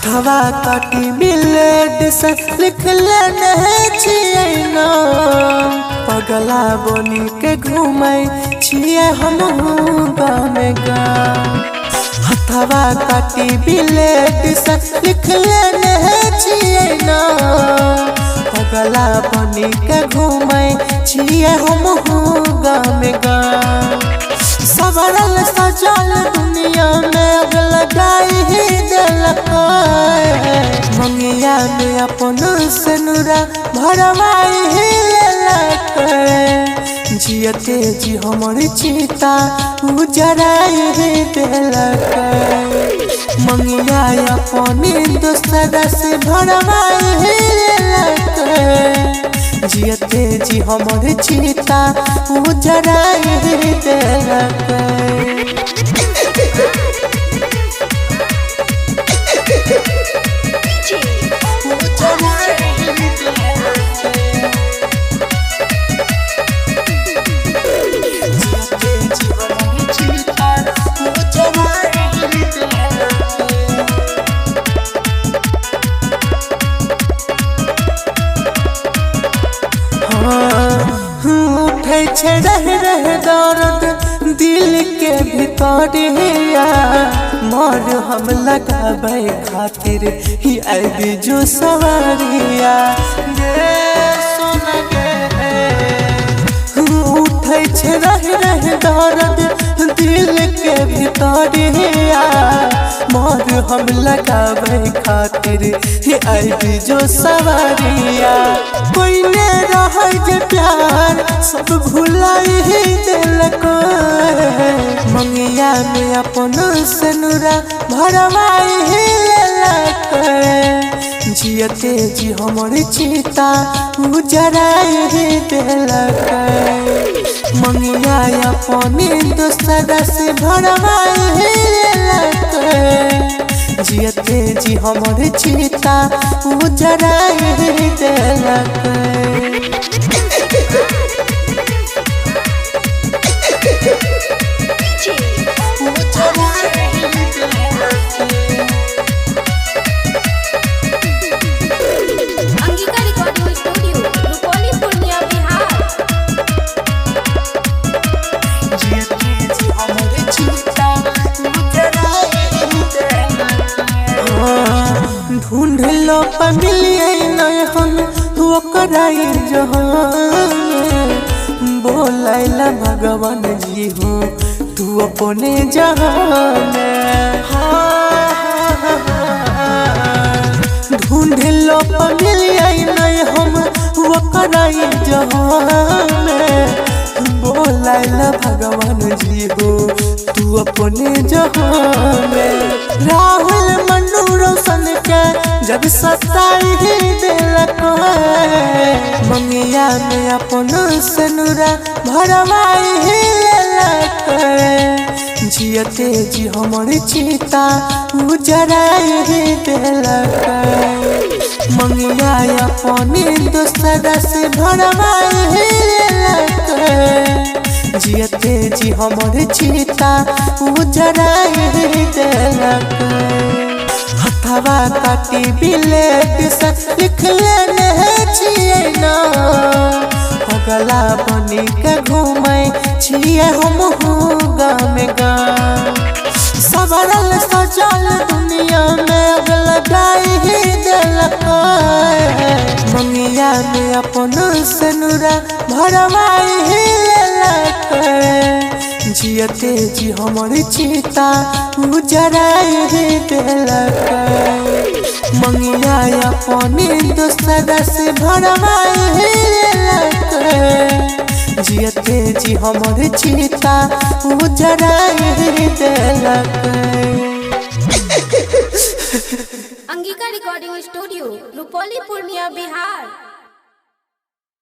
हथवा काटी ब्लेड से लिख लेने छियै नाम। पगला बनी के घूमै छियै हमहूँ गाँव गाँव। हथवा काटी ब्लेड से लिख लेने छियै नाम। पगला बनी के घूमै छियै हमहूँ गाँव गाँव। सवरल सजल दुनिया में आग लगाई ही देलकै। मंगिया में अपन सनुरा भरवाई ही लेलकै। जियते जी हमर चिता उजराई ही देलकै। मंगिया अपन दोसरा से भरवाई ही लेलकै। जियते जी हमर चिता उजराई ही देलकै। उठे छे रह दर्द दिल के भीतरिया। मोर हम लगाबै खातिर ही आबि जो सवारिया गे सोना गे। उठे छे रह दर्द दिल के भीतरिया। मोर हम लगाबै खातिर ही आबि जो सवारिया। कोई ने रहे जे प्यार सब भुलाई ही देलकै। मंगिया में अपन सनुरा भरवाई ही लेलकै। जियते जी हमर चिता उजराई ही देलकै। मंगिया अपन दोसरा से भरवाई ही लेलकै। जियते जी हमर चिता उजराई ही देलकै। ढूंढ लो मिलिए नहीं हम ओकरा जहान। बोलाइला भगवान जी हो तू अपने जहान। ढूंढ लो मिलिए नहीं हम ओकरा जहान। बोलाइला भगवान जी हो तू अपने जहान। राहुल मनु रोशन के जब सताई ही देलकै। मंगिया में अपन सनुरा भरवाई ही लेलकै। जियते जी हमर चिता उजराई ही देलकै। मंगिया अपन दोसरा से भरवाई ही लेलकै। जियते जी हमर चिता उजराई ही देलकै। हथवा काटी ब्लेड से लिख लेने छियै नाम। पगला बनी के घूमै छियै हमहूँ गाँव गाँव। सवरल सजल दुनिया में आग लगाई ही देलकै। मंगिया में अपन सनुरा भरवाई ही लेलकै। जियते जी हमर चिता उजराई ही देलकै। मंगिया अपन दोसरा से भरवाई ही लेलकै। जियते जी हमर चिता उजराई ही देलकै। Angika recording studio Rupauli Purnia Bihar.